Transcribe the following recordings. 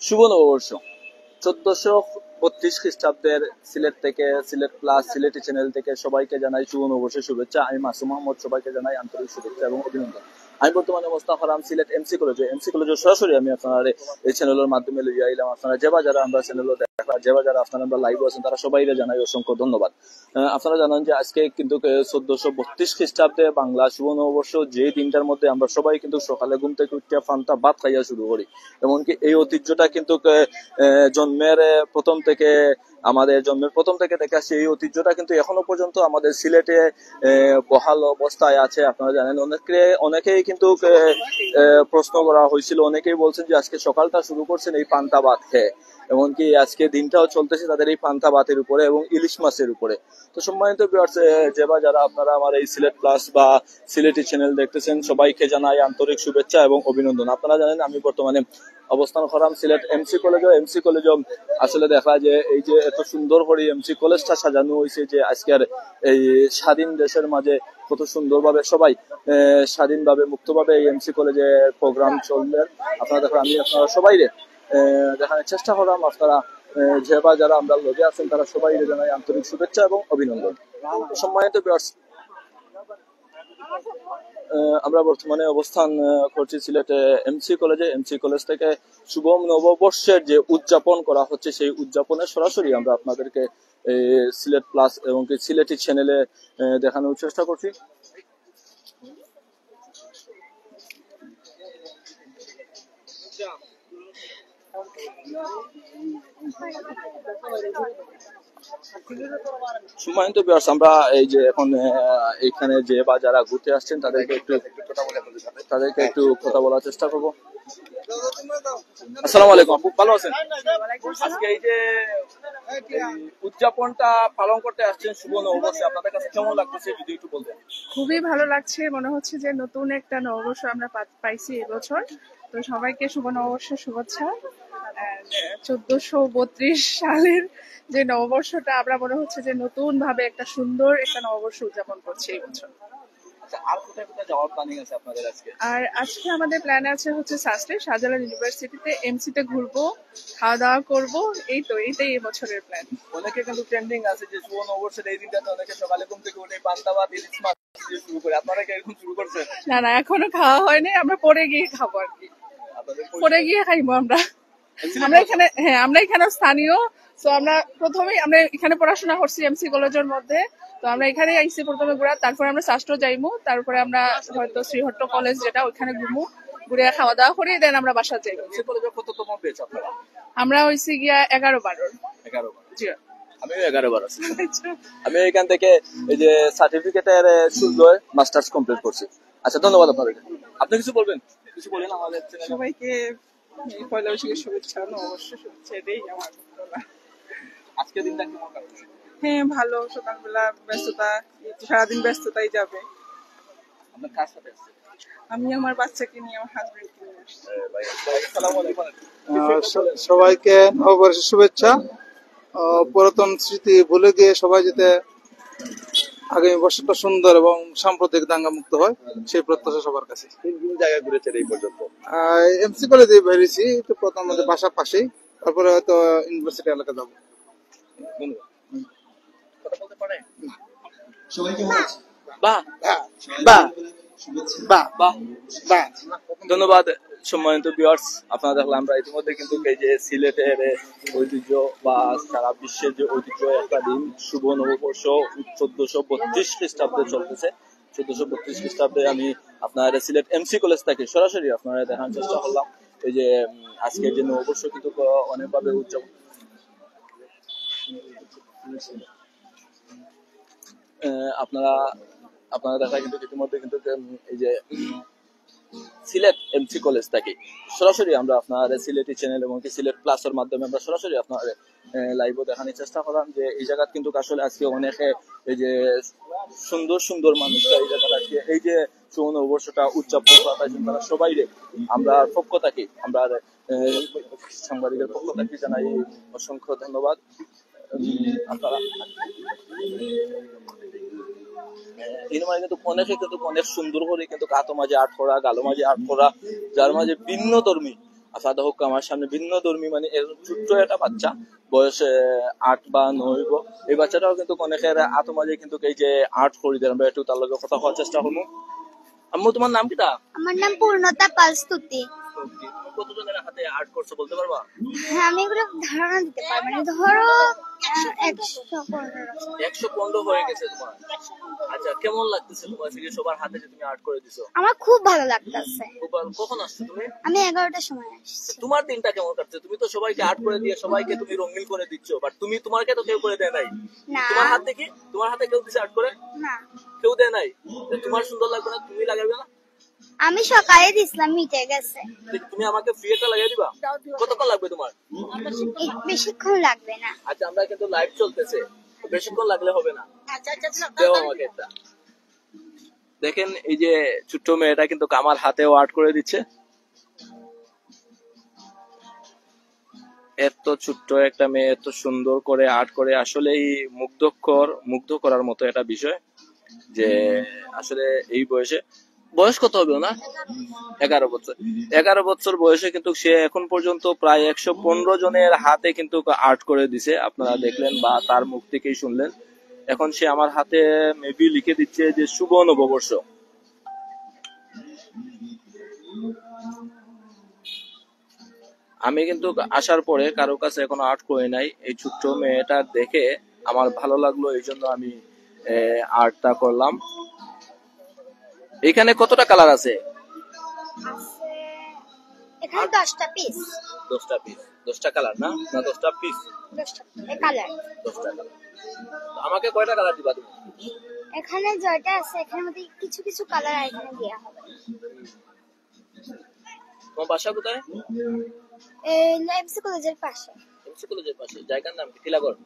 শুভ নববর্ষ 1432 খ্রিস্টাব্দের সিলেট থেকে, সিলেট প্লাস সিলেটি চ্যানেল থেকে সবাইকে জানাই শুভ নববর্ষের শুভেচ্ছা। আমি মাসুম মোহাম্মদ, সবাইকে জানাই আন্তরিক শুভেচ্ছা এবং অভিনন্দন। আমি বর্তমানে অবস্থান করলাম সিলেট এমসি কলেজে সরাসরি আমি আপনার এই চ্যানেলের মাধ্যমে লইয়া আইলাম। আপনারা যারা আমরা চ্যানেলও দেখা, যারা আপনারা আমরা লাইভ আছেন, তারা সবাই জানাই অসংখ্য ধন্যবাদ। আপনারা জানেন যে আজকে কিন্তু 1432 খ্রিস্টাব্দে বাংলা শুভ নববর্ষ, যে দিনটার মধ্যে আমরা সবাই কিন্তু সকালে ঘুম থেকে উঠে ফান্তা ভাত খাইয়া শুরু করি। এমনকি এই ঐতিহ্যটা কিন্তু জন্মের প্রথম থেকে দেখে আসছে। এই ঐতিহ্যটা কিন্তু এখনো পর্যন্ত আমাদের সিলেটে বহাল অবস্থায় আছে। আপনারা জানেন, অনেকেই কিন্তু প্রশ্ন করা হয়েছিল, অনেকেই বলছেন যে আজকে সকালটা শুরু করছেন এই পান্তা ভাত খেয়ে, এমনকি আজকে দিনটাও চলতেছে তাদের এই পান্তা ভাতের উপরে এবং ইলিশ মাছের উপরে। তো সম্মানিত ভিউয়ার্স, যারা আপনারা আমার এই সিলেট প্লাস বা সিলেটি চ্যানেল দেখতেছেন, সবাইকে জানাই আন্তরিক শুভেচ্ছা এবং অভিনন্দন। আপনারা জানেন আমি বর্তমানে অবস্থান করলাম সিলেট এমসি কলেজও আসলে দেখা যে এই যে এত সুন্দর করে এমসি কলেজটা সাজানো হয়েছে, যে আজকের এই স্বাধীন দেশের মাঝে কত সুন্দরভাবে সবাই স্বাধীনভাবে মুক্তভাবে এই এমসি কলেজে প্রোগ্রাম চলবে। আপনারা দেখেন, আমি আপনারা সবাই দেখানোর চেষ্টা করলাম। আপনারা যারা আমরা লগে আছেন, তারা সবাই জানাই আন্তরিক শুভেচ্ছা এবং অভিনন্দন। সম্মানিত ভিউয়ার্স, আমরা বর্তমানে অবস্থান করছি সিলেটে এমসি কলেজ থেকে শুভ নববর্ষের যে উদযাপন করা হচ্ছে, সেই উদযাপনের সরাসরি আমরা আপনাদেরকে সিলেট প্লাস এবং সিলেটি চ্যানেলে দেখানোর চেষ্টা করছি। সম্মানিত ভিউয়ার্স, আমরা এই যে এখন এখানে যারা ঘুরতে আসছেন তাদেরকে একটু কথা বলার চেষ্টা করবো। আসসালামু আলাইকুম, খুব ভালো আছেন? আজকে এই যে উদযাপনটা পালন করতে আসছেন শুভ নববর্ষে, আপনাদের কাছে কেমন লাগতেছে যদি একটু বলতেন? খুবই ভালো লাগছে, মনে হচ্ছে যে নতুন একটা নববর্ষ আমরা পাইছি এবছর। তো সবাইকে শুভ নববর্ষের শুভেচ্ছা। 1432 সালের যে নববর্ষটা, আমরা মনে হচ্ছে যে নতুন ভাবে একটা সুন্দর একটা নববর্ষ উদযাপন করছি এই বছর। আর কোথায় যাওয়ার প্ল্যানিং আছে আপনাদের আজকে? আর আজকে আমাদের প্ল্যান আছে হচ্ছে শাহজালাল ইউনিভার্সিটিতে এমসিতে ঘুরবো, খাওয়া দাওয়া করবো। এইটাই এই বছরের প্ল্যান। অনেকে কিন্তু ট্রেন্ডিং আছে যে শুভ নববর্ষের এই দিনটাতে অনেকে সকালে ঘুম থেকে উঠে পান্তা ভাত, ইলিশ মাছ দিয়ে শুরু করে। আপনারা কি এরকম শুরু করছেন? না, এখনো খাওয়া হয়নি, আমরা পরে গিয়ে খাবো আর কি। পরে গিয়ে খাইবো আমরা এখানে স্থানীয়। তো আমরা এখানে পড়াশোনা করছি এমসি কলেজের মধ্যে। তো আমরা এখানে আইসি প্রথমে ঘুরা, তারপরে আমরা শাস্ত্র যাইমু, তারপরে আমরা হয়তো শ্রীহট্ট কলেজ যেটা ওইখানে ঘুরে খাওয়া দাওয়া করি, দেন আমরা বাসা যাইবো। কততম ব্যাচ আপনারা? আমরা হইছি গিয়া 11-12। জি, আমিও 11 আছি। আমি এখান থেকে এই যে সার্টিফিকেটের শুল্কে মাস্টার্স কমপ্লিট করছি। আচ্ছা, ধন্যবাদ আপনাদেরকে। আপনি কিছু বলবেন? কিছু বলেন আমাদের সবাইকে পয়লা বৈশাখের শুভেচ্ছা, নববর্ষের শুভেচ্ছা, এটাই আমার বলা। আজকে দিনটা কেমন কাটছে? হ্যাঁ, ভালো। সকালবেলা ব্যস্ততা, সারাদিন ব্যস্ততাই যাবে। আপনার কার সাথে আসছে? আমি আমার বাচ্চাকে নিয়ে, আমার হাজবেন্ডকে নিয়ে আসছি। আসসালামু আলাইকুম। সবাইকে নববর্ষের শুভেচ্ছা। পুরাতন স্মৃতি ভুলে গিয়ে সবাই যাতে আগামী বছরটা সুন্দর এবং সাম্প্রদায়িক দাঙ্গা মুক্ত হয়, সেই প্রত্যাশা সবার কাছে। কোন জায়গায় ঘুরেছেন এই পর্যন্ত? এমসি কলেজে বেরিয়েছি, তো প্রথম আমাদের বাসার পাশেই, তারপরে হয়তো ইউনিভার্সিটি এলাকা যাবো। ধন্যবাদ। সম্মানিত ভিউয়ার্স, আপনারা দেখলাম আমরা ইতিমধ্যে কিন্তু এই যে সিলেটের ঐতিহ্য বা সারা বিশ্বের যে ঐতিহ্য একটা দিন শুভ নববর্ষ 1432 খ্রিস্টাব্দে চলতেছে। 1432 খ্রিস্টাব্দে আমি আপনার সিলেট এমসি কলেজ থেকে সরাসরি আপনারা দেখানোর চেষ্টা করলাম। এই যে আজকে যে নববর্ষ কিন্তু অনেকভাবে উদযাপন, আপনারা দেখা কিন্তু ইতিমধ্যে কিন্তু এই যে সিলেট এমসি কলেজ থেকে সরাসরি আমরা আপনার সিলেটি চ্যানেল এবং সিলেট প্লাসের মাধ্যমে আমরা সরাসরি আপনার লাইভও দেখানোর চেষ্টা করলাম যে এই জায়গা কিন্তু আসলে আজকে অনেকে এই যে সুন্দর মানুষরা এই জায়গাটা আজকে এই যে শুভ নববর্ষটা উদযাপন করা পাইছেন, তারা সবাই আমরা পক্ষ থাকি, আমরা সাংবাদিকের পক্ষ থাকি জানাই অসংখ্য ধন্যবাদ। আপনারা অনেকে কিন্তু অনেক সুন্দর করে কিন্তু কাতো মাঝে আর্ট করা, গালো মাঝে আর্ট করা, যার মাঝে ভিন্ন ধর্মী আপনারা হোক আমার সামনে ভিন্ন ধর্মী মানে ছোট্ট একটা বাচ্চা বয়স 8 বা 9 গো। এই বাচ্চাটাও কিন্তু অনেকের আত্মাজে কিন্তু এই যে আর্ট করে দেন। আমরা একটু তার লগে কথা হওয়ার চেষ্টা করবো। আম্মু তোমার নাম কিটা? আমার নাম পূর্ণতা পালস্তুতি। তুমি কতজনের হাতে আর্ট করছো বলতে পারবা? হ্যাঁ, আমি এগুলো ধারণা দিতে পারবো না। ধরো 115 হয়ে গেছে তোমার। আচ্ছা, কেমন লাগতেছে তোমার থেকে সবার হাতে যে তুমি আর্ট করে দিছো? আমার খুব ভালো লাগতেছে। কখন আসছো তুমি? আমি 11টার সময় আসছি। তোমার দিনটা কেমন কাটছে? তুমি তো সবাইকে আর্ট করে দিয়ে সবাইকে তুমি রঙিন করে দিচ্ছ, বাট তুমি তোমাকে তো কেউ করে দেয় নাই। না, তোমার হাত থেকে তোমার হাতে কেউ দিছে আর্ট করে? না, কেউ দেয় নাই। তোমার সুন্দর লাগবে না? তুমি লাগাবে না? আমি সকালে দিছিলাম, মিটে গেছে। তুমি আমাকে ফ্রি একটা লাগিয়ে দিবা? কতক্ষণ লাগবে তোমার? বেশিক্ষণ লাগবে না। আচ্ছা, আমরা কিন্তু লাইভ চলতেছে, বেশিক্ষণ লাগলে হবে না। দেও আমাকে একটা। দেখেন এই যে ছোট্ট মেয়েটা কিন্তু আমার হাতেও আর্ট করে দিচ্ছে। এত ছোট্ট একটা মেয়ে এত সুন্দর করে আর্ট করে, আসলেই মুগ্ধ করার মতো একটা বিষয়। যে আসলে এই বয়সে, বয়স কত হবে না? 11 বছর। 11 বছর বয়সে কিন্তু সে এখন পর্যন্ত প্রায় 115 জনের হাতে কিন্তু আর্ট করে দিছে। আপনারা দেখলেন বা তার মুখ থেকেই শুনলেন। এখন সে আমার হাতে মেবি লিখে দিচ্ছে যে শুভ নববর্ষ। আমি কিন্তু আসার পরে কারো কাছে এখনো আর্ট করে নাই। এই ছোট্ট মেয়েটা দেখে আমার ভালো লাগলো, এই জন্য আমি আর্টটা করলাম। এখানে কতটা কালার আছে? এখানে 10টা পিস। 10টা পিস। 10টা কালার না? না 10টা পিস? 10টা কালার। 10টা কালার। আমাকে কয়টা কালার দিবা তুমি? এখানে জয়টা আছে, এখানের মধ্যে কিছু কিছু কালার এখানে দেয়া হবে। তোমার বাসা কোথায়? এই এমসি কলেজের পাশে। এমসি কলেজের পাশে। জায়গার নাম কি? টিলাগড়?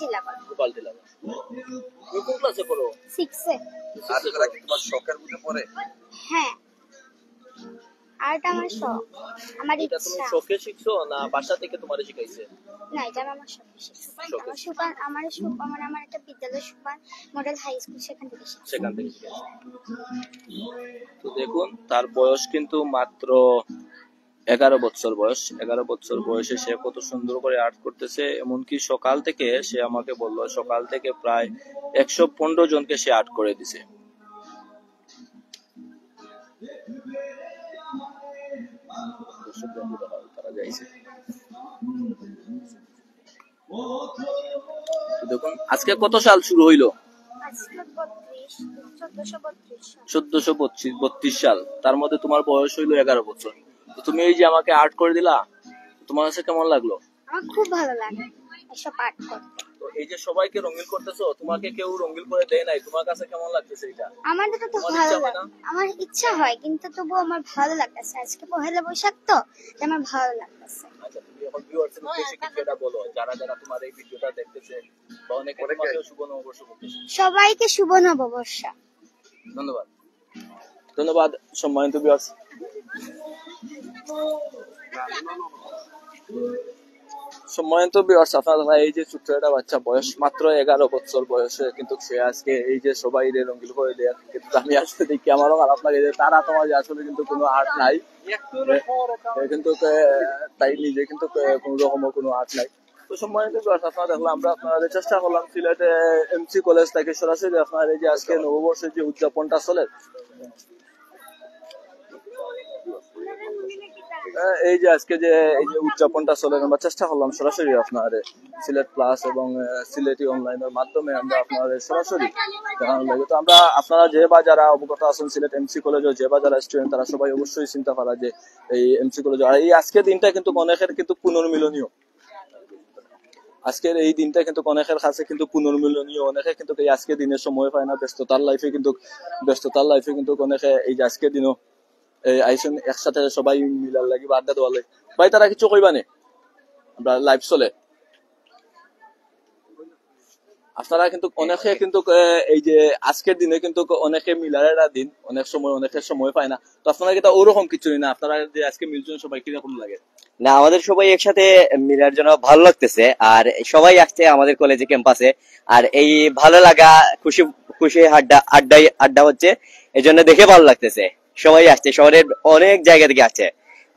টিলাগড়। গোপাল টিলাগড়। তুমি কোন ক্লাসে পড়ো? 6 এ। আচ্ছা, কি তোমার শখের মধ্যে পড়ে? হ্যাঁ, আর্ট আমার শখ, আমার এটা তুমি ইচ্ছা। শখে শিখছো না বাসা থেকে তোমারে শিখাইছে? না, এটা আমার শখে শিখছি। আমার একটা বিদ্যালয় সুপার মডেল হাই স্কুল, সেখান থেকে শিখছি। তো দেখুন তার বয়স কিন্তু মাত্র 11 বছর বয়স। 11 বছর বয়সে সে কত সুন্দর করে আর্ট করতেছে। এমনকি সকাল থেকে সে আমাকে বললো সকাল থেকে প্রায় 115 জনকে সে আর্ট করে দিছে। দেখুন আজকে কত সাল শুরু হইলো? 1432 সাল। তার মধ্যে তোমার বয়স হইলো 11 বছর। তো তুমি এই যে আমাকে আর্ট করে দিলা, তোমার কাছে কেমন লাগলো? আমার খুব ভালো লাগে এসব আর্ট করতে। তো এই যে সবাইকে রঙিন করতেছো, তোমাকে কেউ রঙিন করে দেয় নাই, তোমার কাছে কেমন লাগতেছে এটা? আমার তো ভালো লাগে, আমার ইচ্ছা হয়, কিন্তু তবু আমার ভালো লাগতেছে। আজকে পহেলা বৈশাখ তো, আমার ভালো লাগতেছে। আচ্ছা, তুমি এখন ভিউয়ার্সদের উদ্দেশ্যে কিছুটা বলো, যারা যারা তোমার এই ভিডিওটা দেখতেছে বা অনেকে তোমাকে শুভ নববর্ষ বলতেছে। সবাইকে শুভ নববর্ষ। ধন্যবাদ। ধন্যবাদ সম্মানিত ভিউয়ার্স। সম্মানিত ভিউয়ার্স, আপনারা এই যে ছোট্ট একটা বাচ্চা, বয়স মাত্র 11 বছর বয়সে কিন্তু সে আজকে এই যে সবাই রঙিন করে দেয়, কিন্তু আমি আসলে দেখি আমারও খারাপ লাগে যে তারা তোমার আসলে কিন্তু কোনো আর্ট নাই, কিন্তু তাই নিজে কিন্তু কোন রকম কোনো আর্ট নাই। তো সম্মানিত ভিউয়ার্স, আপনারা দেখলাম আমরা আপনাদের চেষ্টা করলাম সিলেটে এমসি কলেজ থেকে সরাসরি আপনার এই যে আজকে নববর্ষের যে উদযাপনটা চলে, এই যে আজকে যে এই যে উদযাপনটা চলে, আমরা চেষ্টা করলাম সরাসরি আপনার সিলেট প্লাস এবং সিলেটি অনলাইনের মাধ্যমে আমরা আপনাদের সরাসরি জানানো লাগে। তো আমরা আপনারা যে বা যারা অবগত আছেন সিলেট এমসি কলেজে, যে বা যারা স্টুডেন্ট, তারা সবাই অবশ্যই চিন্তা করা যে এই এমসি কলেজ আর এই আজকের দিনটা কিন্তু অনেকের কিন্তু পুনর্মিলনীয়। আজকের এই দিনটা কিন্তু অনেকের কাছে কিন্তু পুনর্মিলনীয়। অনেকে কিন্তু এই আজকের দিনের সময় পায় না, ব্যস্ততার লাইফে কিন্তু অনেকে এই যে আজকের দিনও আইসন একসাথে সবাই মিলার লাগি বা আড্ডা দেওয়া লাগে। ভাই তারা কিছু কইবা নে? আমরা লাইভ চলে। আপনারা কিন্তু অনেকে কিন্তু এই যে আজকের দিনে কিন্তু অনেকে মিলার দিন, অনেক সময় অনেকের সময় পায় না। তো আপনারা কিন্তু ওরকম কিছুই না, আপনারা যে আজকে মিলছেন সবাই কিরকম লাগে? না, আমাদের সবাই একসাথে মিলার জন্য ভালো লাগতেছে। আর সবাই আসছে আমাদের কলেজে ক্যাম্পাসে, আর এই ভালো লাগা খুশি খুশি আড্ডা হচ্ছে, এই জন্য দেখে ভালো লাগতেছে। সবাই আসছে, শহরের অনেক জায়গা থেকে আসছে।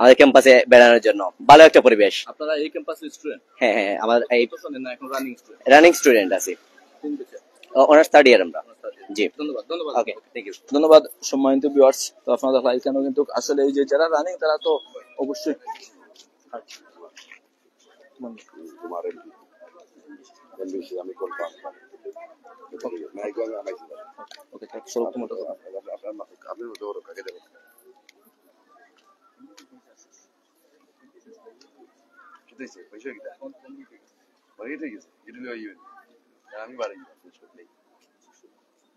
আমাদের ক্যাম্পাসে বেড়ানোর জন্য। ভালো একটা পরিবেশ। আপনারা এই ক্যাম্পাসের স্টুডেন্ট? হ্যাঁ হ্যাঁ, আমার এই তো শোনেন না, এখন রানিং স্টুডেন্ট? রানিং স্টুডেন্ট আছি, কোন বিষয়ে? অনার্স থার্ড ইয়ার আমরা। জি, ধন্যবাদ, ধন্যবাদ। ওকে, থ্যাংক ইউ। ধন্যবাদ সম্মানিত ভিউয়ার্স। তো আপনারা দেখলাম এখানেও কিন্তু আসলে এই যে যারা রানিং তারা তো অবশ্যই ওকে সরব মোটা কথা। আমি বাড়ি